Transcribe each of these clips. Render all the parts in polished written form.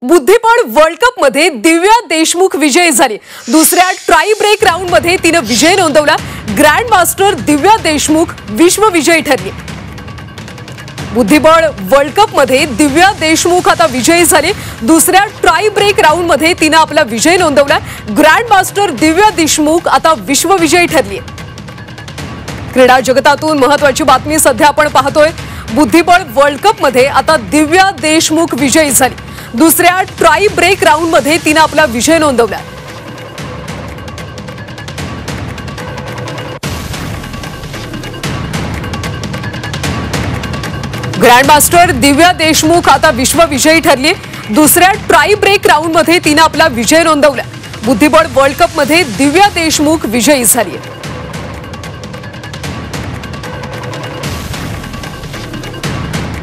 बुद्धिबळ world cup मध्ये दिव्या देशमुख विजयी झाली। दुसऱ्या ट्राई ब्रेक राउंड मध्ये तिने विजय नोंदवला। ग्रँड मास्टर दिव्या देशमुख विश्व विजयी ठरली। बुद्धिबळ वर्ल्ड कप मध्ये दिव्या देशमुख आता विजयी झाली। दुसऱ्या ट्राई ब्रेक राउंड मध्ये तिने आपला विजय नोंदवला। ग्रँड मास्टर दिव्या देशमुख आता विश्व विजयी ठरली। क्रीडा जगतातून महत्त्वाची बातमी सध्या आपण पाहतोय। बुद्धिबळ वर्ल्ड कप मध्ये आता दिव्या देशमुख विजयी झाली। दुसऱ्या ट्राई ब्रेक राउंड मध्ये तिने आपला विजय नोंदवला। ग्रँड मास्टर दिव्या देशमुख आता विश्व विजयी ठरली। दुसऱ्या ट्राई ब्रेक राउंड मध्ये तिने आपला विजय नोंदवला। बुद्धिबळ वर्ल्ड कप मध्ये दिव्या देशमुख विजयी झाली।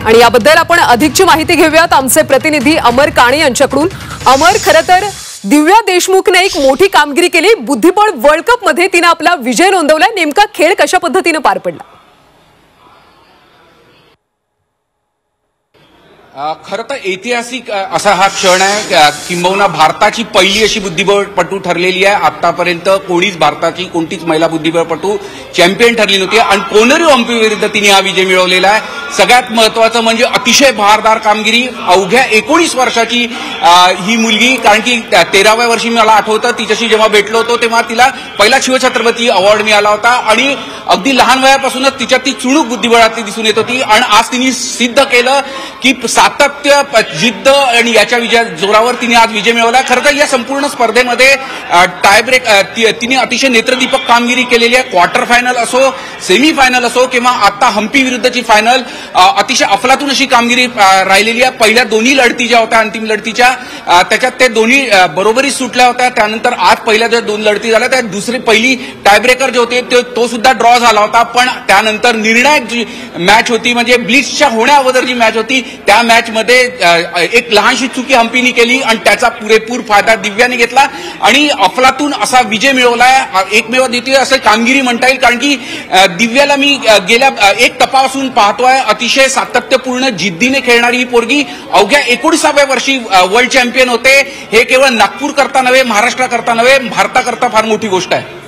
आणि याबद्दल आपण अधिकची माहिती घेऊयात आमचे प्रतिनिधी अमर काणे यांच्याकडून। अमर, खरं तर दिव्या देशमुखने एक मोठी कामगिरी केली। बुद्धिबळ वर्ल्ड कप मध्ये तिने आपला विजय नोंदवला। नेमका खेळ कशा पद्धतीने पार पडला? खरं तर ऐतिहासिक असा हा क्षण आहे। किंबहुना भारताची पहिली अशी बुद्धिबळपटू ठरलेली आहे। आतापर्यंत कोणीच भारताची कोणतीच महिला बुद्धिबळपटू चॅम्पियन ठरली नव्हती आणि कोनेरू हम्पी विरुद्ध तिने हा विजय मिळवलेला आहे। सगळ्यात महत्त्वाचं म्हणजे अतिशय भारदार कामगिरी। अवघ्या 19 वर्षाची ही मुलगी, कारण की 13व्या वर्षी मला आठवतं तिच्याशी जेव्हा भेटलो होतो तेव्हा तिला पहिला शिवछत्रपती अवॉर्ड मिळाला होता आणि अगदी लहान वयापासूनच तिच्यात ती चुणूक बुद्धिबळातली दिसून येत होती आणि आज तिने सिद्ध केलं की सातत्य, जिद्द आणि याच्या जोरावर तिने आज विजय मिळवला। खरं तर या संपूर्ण स्पर्धेमध्ये टायब्रेक तिने अतिशय नेत्रदीपक कामगिरी केलेली आहे। क्वार्टर फायनल असो, सेमी फायनल असो किंवा आता हम्पी विरुद्धची फायनल, अतिशय अफलातून अशी कामगिरी राहिलेली आहे। पहिल्या दोन्ही लढती ज्या होत्या अंतिम लढतीच्या त्याच्यात ते दोन्ही बरोबरी सुटल्या होत्या। त्यानंतर आज पहिल्या ज्या दोन लढती झाल्या त्या दुसरी पहिली टायब्रेकर जे होते तो सुद्धा ड्रॉ झाला होता, पण त्यानंतर निर्णायक जी मॅच होती म्हणजे ब्लिट्सच्या होण्याअगोदर जी मॅच होती त्या मॅच मध्ये एक लहानशी चुकी हम्पीने केली आणि त्याचा पुरेपूर फायदा दिव्याने घेतला आणि अफलातून असा विजय मिळवलाय। एकमेव द्वितीय असं कामगिरी म्हणता येईल, कारण की दिव्याला मी गेल्या एक टप्प्यापासून पाहतोय। अतिशय सातत्यपूर्ण जिद्दीने खेळणारी ही पोरगी अवघ्या 19व्या वर्षी वर्ल्ड चॅम्पियन होते। हे केवळ नागपूर करता नव्हे, महाराष्ट्र करता नव्हे, भारताकरता फार मोठी गोष्ट आहे।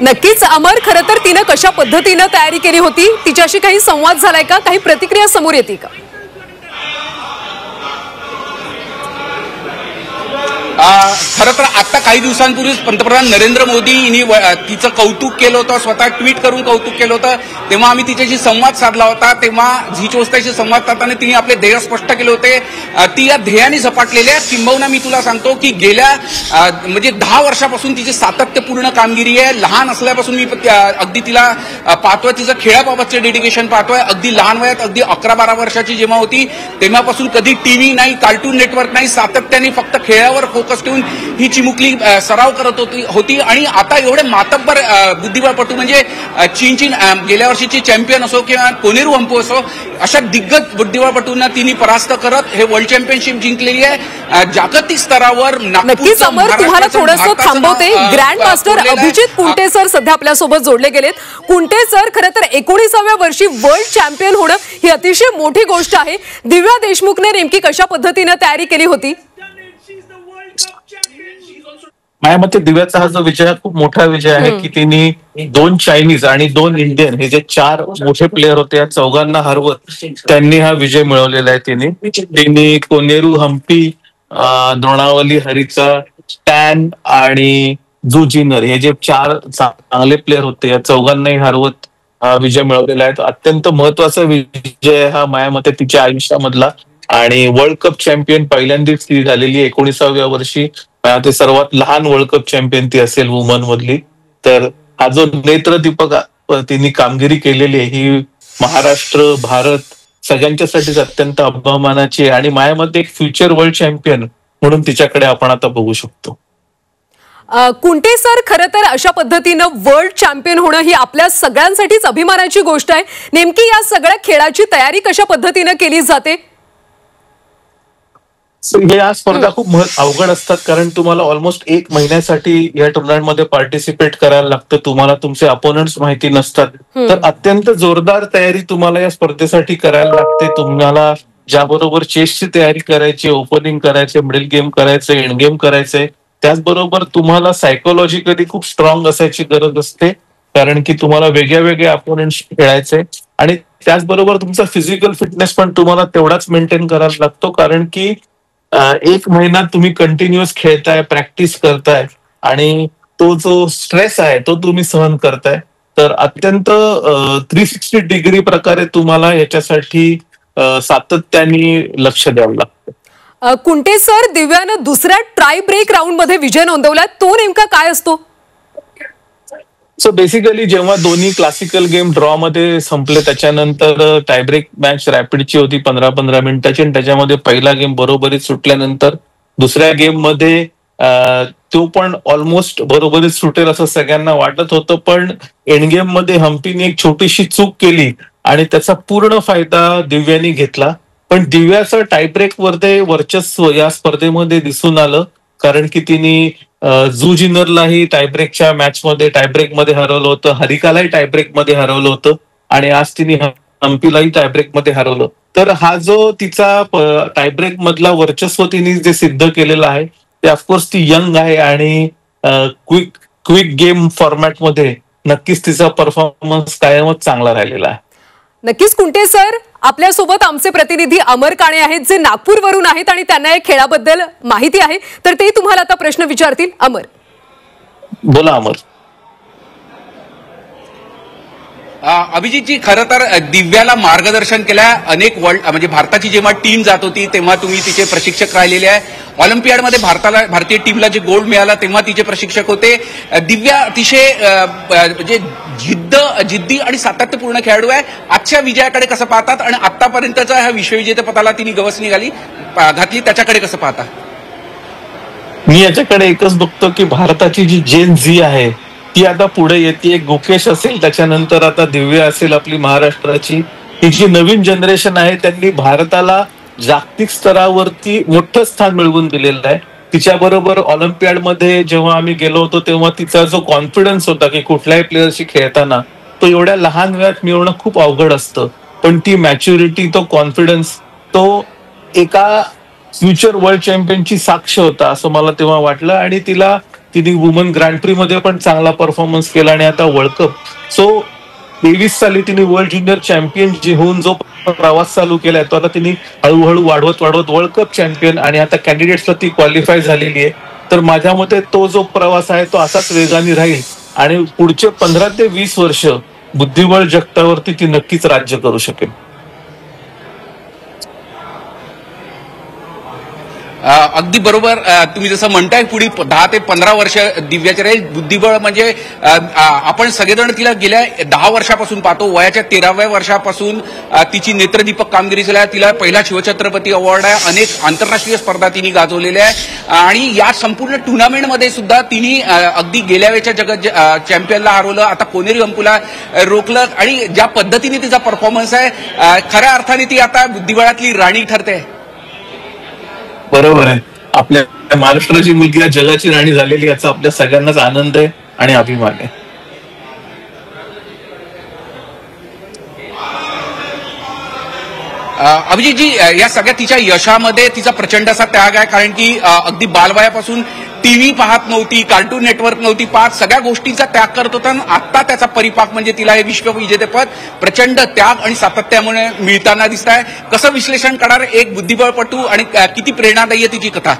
नक्कीच अमर, खरं तर तिने कशा पद्धतीने तयारी केली होती? तिच्याशी काही संवाद झालाय का? काही प्रतिक्रिया समोर येते का? खरं तर आता काही दिवसांपूर्वीच पंतप्रधान नरेंद्र मोदी यांनी तिचं कौतुक केलं होतं, स्वतः ट्विट करून कौतुक केलं होतं। तेव्हा आम्ही तिच्याशी संवाद साधला होता। तेव्हा झी 24 संवाद साधताना तिने आपले ध्येय स्पष्ट केले होते। ती या ध्येयाने झपाटलेली आहे। किंबहुना मी तुला सांगतो की गेल्या म्हणजे 10 वर्षापासून तिची सातत्यपूर्ण कामगिरी आहे। लहान असल्यापासून मी अगदी तिला पाहतोय, तिचं खेळाबाबतचे डेडिकेशन पाहतोय। अगदी लहान वयात, अगदी 11-12 वर्षाची जेव्हा होती तेव्हापासून कधी टीव्ही नाही, कार्टून नेटवर्क नाही, सातत्याने फक्त खेळावर फोकस ठेवून ही चिमुकली सराव करत होती आणि आता एवढे मातब्बर बुद्धिबळपटू म्हणजे चीनची गेल्या वर्षीची चॅम्पियन असो किंवा कोनेरू हम्पी असो, अशा दिग्गज बुद्धिबळपटूंना तिने परास्त करत हे वर्ल्ड चॅम्पियनशिप जिंकलेली आहे। जागतिक स्तरावर नक्कीच अमर, तुम्हाला थोडंसं थांबवते। Grand master Abhijit Kunte sir सध्या आपल्यासोबत जोडले गेलेत। कुंटे सर, खरं तर 19व्या वर्षी वर्ल्ड चॅम्पियन होणं ही अतिशय मोठी गोष्ट आहे। दिव्या देशमुखने नेमकी कशा पद्धतीने तयारी केली होती? माझ्या मते दिव्याचा हा जो विजय हा खूप मोठा विजय आहे की तिने 2 चायनीज आणि 2 इंडियन हे जे 4 मोठे प्लेयर होते या चौघांना हरवत त्यांनी हा विजय मिळवलेला आहे। तिने कोनेरू हम्पी, द्रोणावली हरिचा, स्टॅन आणि झू जिनर हे जे 4 चांगले प्लेयर होते या चौघांनाही हरवत विजय मिळवलेला आहे। अत्यंत महत्वाचा विजय हा माझ्या मते तिच्या आयुष्यामधला आणि वर्ल्ड कप चॅम्पियन पहिल्यांदाच ती झालेली 19व्या वर्षी। ते सर्वात लहान वर्ल्ड कप चॅम्पियन ती असेल वुमन मधली। तर हा जो नेत्रदीपक तिने कामगिरी केलेली आहे ही महाराष्ट्र, भारत सगळ्यांच्यासाठीच अत्यंत अभिमानाची आहे आणि माझ्या मते एक फ्युचर वर्ल्ड चॅम्पियन म्हणून तिच्याकडे आपण आता बघू शकतो। कुंटे सर, खरं तर अशा पद्धतीनं वर्ल्ड चॅम्पियन होणं ही आपल्या सगळ्यांसाठीच अभिमानाची गोष्ट आहे। नेमकी या सगळ्या खेळाची तयारी कशा पद्धतीने केली जाते? या स्पर्धा खूप अवघड असतात, कारण तुम्हाला ऑलमोस्ट 1 महिन्यासाठी या टुर्नामेंटमध्ये पार्टिसिपेट करायला लागतं. तुम्हाला तुमचे अपोनंट्स माहिती नसतात, तर अत्यंत जोरदार तयारी तुम्हाला या स्पर्धेसाठी करायला लागते. तुम्हाला ज्याबरोबर चेसची तयारी करायची, ओपनिंग करायचे, मिडल गेम करायचे, एंड गेम करायचे, त्याचबरोबर तुम्हाला सायकोलॉजिकली खूप स्ट्रॉंग असायची गरज असते, कारण की तुम्हाला वेगळ्या वेगळ्या अपोनंट्स खेळायचे. आणि त्याचबरोबर तुमचा फिजिकल फिटनेस पण तुम्हाला तेवढाच मेंटेन करायला लागतो, कारण की 1 महिना तुम्ही कंटिन्युअस खेळताय, प्रॅक्टिस करताय, आणि तो जो स्ट्रेस आहे तो तुम्ही सहन करताय. तर अत्यंत 360 डिग्री प्रकारे तुम्हाला याच्यासाठी सातत्याने लक्ष द्यावं लागतं. कुंटे सर, दिव्यानं दुसऱ्या ट्राय ब्रेक राऊंड मध्ये विजय नोंदवला, तो नेमका काय असतो? सो बेसिकली जेव्हा दोन्ही क्लासिकल गेम ड्रॉ मध्ये संपले, त्याच्यानंतर टायब्रेक मॅच रॅपिडची होती 15-15 मिनिटाची, आणि त्याच्यामध्ये पहिला गेम बरोबरीत सुटल्यानंतर दुसऱ्या गेम मध्ये तो पण ऑलमोस्ट बरोबरीत सुटेल असं सगळ्यांना वाटत होतं, पण एंड गेम मध्ये हम्पीने एक छोटीशी चूक केली आणि त्याचा पूर्ण फायदा दिव्यानी घेतला. पण दिव्याचं टायब्रेक मध्ये वर्चस्व या स्पर्धेमध्ये दिसून आलं, कारण की तिने झू जिनरलाही टायब्रेकच्या मॅचमध्ये टायब्रेकमध्ये हरवलं होतं, हरिकालाही टायब्रेकमध्ये हरवलं होतं, आणि आज तिने हम्पीलाही टायब्रेकमध्ये हरवलं. तर हा जो तिचा टायब्रेक मधला वर्चस्व तिने जे सिद्ध केलेलं आहे, ते ऑफकोर्स ती यंग आहे, आणि क्विक गेम फॉर्मॅटमध्ये नक्कीच तिचा परफॉर्मन्स कायमच चांगला राहिलेला आहे. नक्कीच कुंटे सर, आपल्यासोबत आमचे प्रतिनिधी अमर काणे आहेत, जे नागपूरवरून आहेत आणि त्यांना या खेळाबद्दल माहिती आहे, तर ते तुम्हाला आता प्रश्न विचारतील. अमर, बोला. अमर, अभिजितजी, खरं तर दिव्याला मार्गदर्शन केल्या अनेक म्हणजे भारताची जेव्हा टीम जात होती तेव्हा तुम्ही तिचे प्रशिक्षक राहिलेले आहे. ऑलिम्पियाडमध्ये भारतीय टीमला जे गोल्ड मिळाला तेव्हा तिचे प्रशिक्षक होते. दिव्या अतिशय म्हणजे जिद्दी आणि सातत्यपूर्ण खेळाडू आहे. आजच्या विजयाकडे कसं पाहतात, आणि आतापर्यंतच्या ह्या विश्वविजेतेपदाला तिने गवसणी घातली, त्याच्याकडे कसं पाहता? मी याच्याकडे एकच बघतो की भारताची जी जेन झी आहे ती आता पुढे येते. गुकेश असेल, त्याच्यानंतर आता दिव्या असेल आपली महाराष्ट्राची. ही जी नवीन जनरेशन आहे त्यांनी भारताला जागतिक स्तरावरती मोठं स्थान मिळवून दिलेलं आहे. तिच्याबरोबर ऑलिम्पियाडमध्ये जेव्हा आम्ही गेलो होतो तेव्हा तिचा जो कॉन्फिडन्स होता की कुठल्याही प्लेयरशी खेळताना तो एवढ्या लहान वयात मिळवणं खूप अवघड असतं, पण ती मॅच्युरिटी, तो कॉन्फिडन्स, तो एका फ्युचर वर्ल्ड चॅम्पियनची साक्ष होता असं मला तेव्हा वाटलं. आणि तिने वुमन ग्रँड प्री मध्ये पण चांगला परफॉर्मन्स केला, आणि आता वर्ल्ड कप. सो 23 साली तिने वर्ल्ड ज्युनियर चॅम्पियन जे होऊन जो प्रवास चालू केलाय तो आता तिने हळूहळू वाढवत वर्ल्ड कप चॅम्पियन, आणि आता कॅन्डिडेट्सला ती क्वालिफाय झालेली आहे. तर माझ्या मते तो जो प्रवास आहे तो असाच वेगाने राहील, आणि पुढचे 15 ते 20 वर्ष बुद्धिबळ जगतावरती ती नक्कीच राज्य करू शकेल. अगदी बरोबर. तुम्ही जसं म्हणताय पुढे 10 ते 15 वर्ष दिव्याचे राहील. बुद्धिबळ म्हणजे आपण सगळेजण तिला गेल्या 10 वर्षापासून पाहतो. वयाच्या 13व्या वर्षापासून तिची नेत्रदीपक कामगिरी झाली आहे. तिला पहिला शिवछत्रपती अवॉर्ड आहे. अनेक आंतरराष्ट्रीय स्पर्धा तिने गाजवलेल्या आहे, आणि या संपूर्ण टुर्नामेंटमध्ये सुद्धा तिने अगदी गेल्या वेळच्या जगत चॅम्पियनला हरवलं, आता कोनेरी हम्पूला रोखलं, आणि ज्या पद्धतीने तिचा परफॉर्मन्स आहे खऱ्या अर्थाने ती आता बुद्धिबळातली राणी ठरते. बरोबर आहे. आपल्या महाराष्ट्राची मुलगी जगाची राणी झालेली याचा आपल्या सगळ्यांनाच आनंद आहे आणि अभिमान आहे. अभिजितजी, या सगळ्या तिच्या यशामध्ये तिचा प्रचंड असा त्याग आहे, कारण की अगदी बालवयापासून टीव्ही पाहत नव्हती, कार्टून नेटवर्क नव्हती पाहत, सगळ्या गोष्टींचा त्याग करत होता, आणि आता त्याचा परिपाक म्हणजे तिला हे विश्वविजेतेपद प्रचंड त्याग आणि सातत्यामुळे मिळताना दिसत आहे. कसं विश्लेषण करणार एक बुद्धिबळपटू, आणि किती प्रेरणादायी आहे तिची कथा?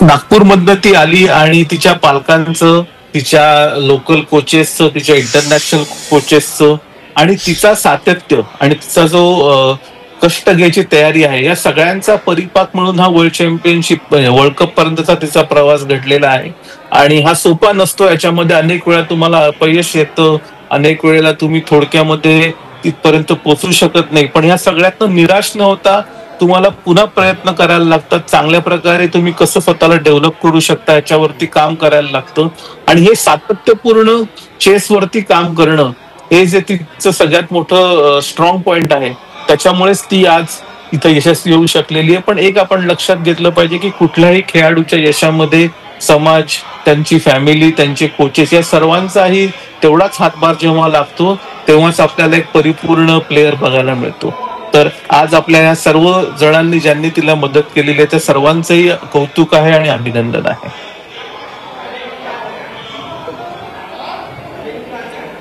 नागपूरमधनं ती आली, आणि तिच्या पालकांचं, तिच्या लोकल कोचेसचं, तिच्या इंटरनॅशनल कोचेसचं, आणि तिचा सातत्य आणि तिचा जो कष्ट घ्यायची तयारी आहे, या सगळ्यांचा परिपाक म्हणून हा वर्ल्ड चॅम्पियनशिप, वर्ल्ड कप पर्यंतचा तिचा प्रवास घडलेला आहे. आणि हा सोपा नसतो. याच्यामध्ये अनेक वेळा तुम्हाला अपयश येतं, अनेक वेळेला तुम्ही थोडक्यामध्ये तिथपर्यंत पोहोचू शकत नाही, पण ह्या सगळ्यातनं निराश न होता तुम्हाला पुन्हा प्रयत्न करायला लागतात. चांगल्या प्रकारे तुम्ही कसं स्वतःला डेव्हलप करू शकता याच्यावरती काम करायला लागतं, आणि हे सातत्यपूर्ण चेसवरती काम करणं हे जे तिचं सगळ्यात मोठं स्ट्रॉंग पॉइंट आहे. त्याच्यामुळेच ती आज इथं यशस्वी होऊ शकलेली आहे. पण एक आपण लक्षात घेतलं पाहिजे की कुठल्याही खेळाडूच्या यशामध्ये समाज, त्यांची फॅमिली, त्यांचे कोचेस या सर्वांचाही तेवढाच हातभार जेव्हा लागतो तेव्हाच आपल्याला एक परिपूर्ण प्लेअर बघायला मिळतो. तर आज आपल्या या सर्व जणांनी ज्यांनी तिला मदत केलेली आहे त्या सर्वांचंही कौतुक आहे आणि अभिनंदन आहे.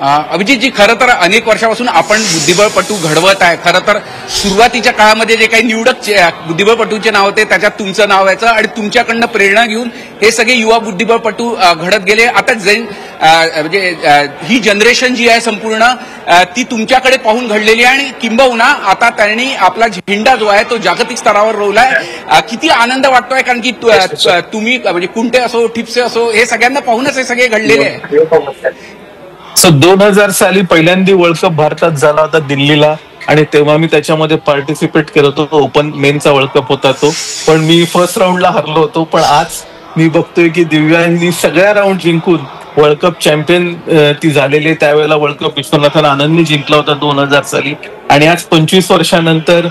अभिजितजी, खरं तर अनेक वर्षापासून आपण बुद्धिबळपटू घडवत आहे. खरं तर सुरुवातीच्या काळामध्ये जे काही निवडक बुद्धिबळपटूंचे नाव होते त्याच्यात तुमचं नाव यायचं आणि तुमच्याकडनं प्रेरणा घेऊन हे सगळे युवा बुद्धिबळपटू घडत गेले. आता म्हणजे ही जनरेशन जी आहे संपूर्ण ती तुमच्याकडे पाहून घडलेली आहे आणि किंबहुना आता त्यांनी आपला झेंडा जो आहे तो जागतिक स्तरावर रोवलाय. किती आनंद वाटतोय, कारण की तुम्ही म्हणजे कुंटे असो, ठिपसे असो, हे सगळ्यांना पाहूनच हे सगळे घडलेले आहे. 2000 साली पहिल्यांदा वर्ल्ड कप भारतात झाला होता दिल्लीला आणि तेव्हा मी त्याच्यामध्ये पार्टिसिपेट केलं होतं. ओपन मेनचा वर्ल्ड कप होता तो, पण मी फर्स्ट राऊंडला हरलो होतो. पण आज मी बघतोय की दिव्यांनी सगळ्या राऊंड जिंकून वर्ल्ड कप चॅम्पियन ती झालेली. त्यावेळेला वर्ल्ड कप विश्वनाथन आनंदनी जिंकला होता 2000 साली आणि आज 25 वर्षानंतर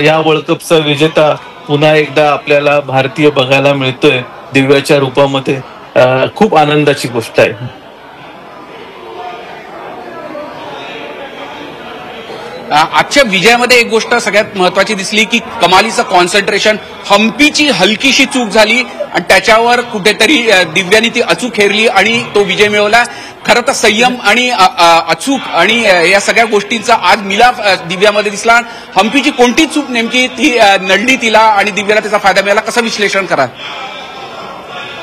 या वर्ल्ड कपचा विजेता पुन्हा एकदा आपल्याला भारतीय बघायला मिळतोय दिव्याच्या रूपामध्ये. खूप आनंदाची गोष्ट आहे. आजच्या विजयामध्ये एक गोष्ट सगळ्यात महत्वाची दिसली की कमालीचं कॉन्सन्ट्रेशन. हम्पीची हलकीशी चूक झाली आणि त्याच्यावर कुठेतरी दिव्यांनी ती अचूक हेरली आणि तो विजय मिळवला. खरं तर संयम आणि अचूक आणि या सगळ्या गोष्टींचा आज मिलाफ दिव्यामध्ये दिसला. हम्पीची कोणती चूक नेमकी ती नडली तिला आणि दिव्याला त्याचा फायदा मिळाला, कसं विश्लेषण कराल?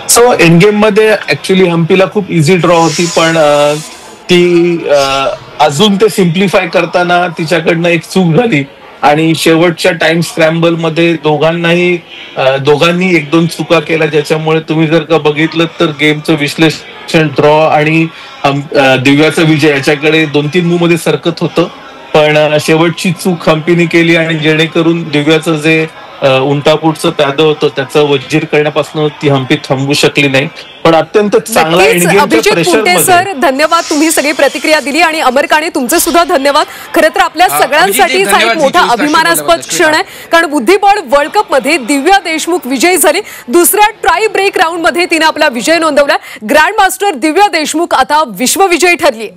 सो एंड गेम मध्ये ऍक्च्युली हम्पीला खूप इझी ड्रॉ होती, पण ती अजून ते सिम्प्लिफाय करताना तिच्याकडनं एक चूक झाली आणि शेवटच्या टाइम स्क्रॅम्बल मध्ये दोघांनी एक दोन चुका केल्या, ज्याच्यामुळे तुम्ही जर का बघितलं तर गेमचं विश्लेषण ड्रॉ आणि दिव्याचा विजय याच्याकडे 2-3 मूव मध्ये सरकत होतं. पण शेवटची चूक हम्पीने केली आणि जेणेकरून दिव्याचं जे उंटापुटचं प्यादं होतं त्याचं वजीर करण्यापासून ती हम्पी थांबू शकली नाही. पण अत्यंत चांगला अभिजित कुंटे सर, धन्यवाद. तुम्ही सगळी प्रतिक्रिया दिली आणि अमर काणे तुमचे सुद्धा धन्यवाद. खरं तर आपल्या सगळ्यांसाठी हा एक मोठा अभिमानास्पद क्षण आहे, कारण बुद्धिबळ वर्ल्ड कप मध्ये दिव्या देशमुख विजयी झाली. दुसऱ्या ट्राय ब्रेक राऊंड मध्ये तिने आपला विजय नोंदवला. ग्रँड मास्टर दिव्या देशमुख आता विश्वविजयी ठरली.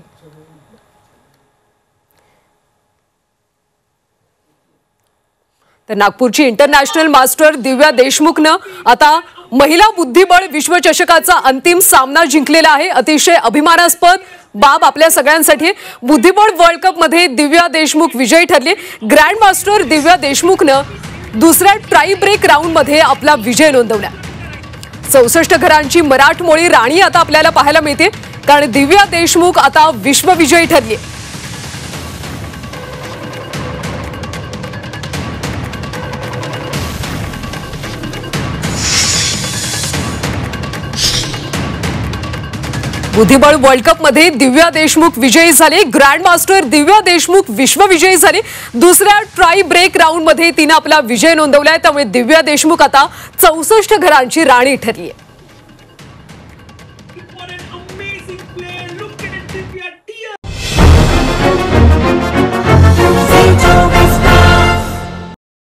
तर नागपूरची इंटरनॅशनल मास्टर दिव्या देशमुखनं आता महिला बुद्धिबळ विश्वचषकाचा अंतिम सामना जिंकलेला आहे. अतिशय अभिमानास्पद बाब आपल्या सगळ्यांसाठी. बुद्धिबळ वर्ल्ड कप मध्ये दिव्या देशमुख विजयी ठरली. ग्रँड मास्टर दिव्या देशमुखनं दुसऱ्या ट्राय ब्रेक राऊंड मध्ये आपला विजय नोंदवला. 64 घरांची मराठमोळी राणी आता आपल्याला पाहायला मिळते, कारण दिव्या देशमुख आता विश्वविजयी ठरली. बुद्धिबळ वर्ल्ड कप मध्ये दिव्या देशमुख विजयी झाली. ग्रँड मास्टर दिव्या देशमुख विश्वविजयी झाली. दुसऱ्या ट्राय ब्रेक राऊंड मध्ये तिने आपला विजय नोंदवलाय. त्यामुळे दिव्या देशमुख आता 64 घरांची राणी ठरली आहे.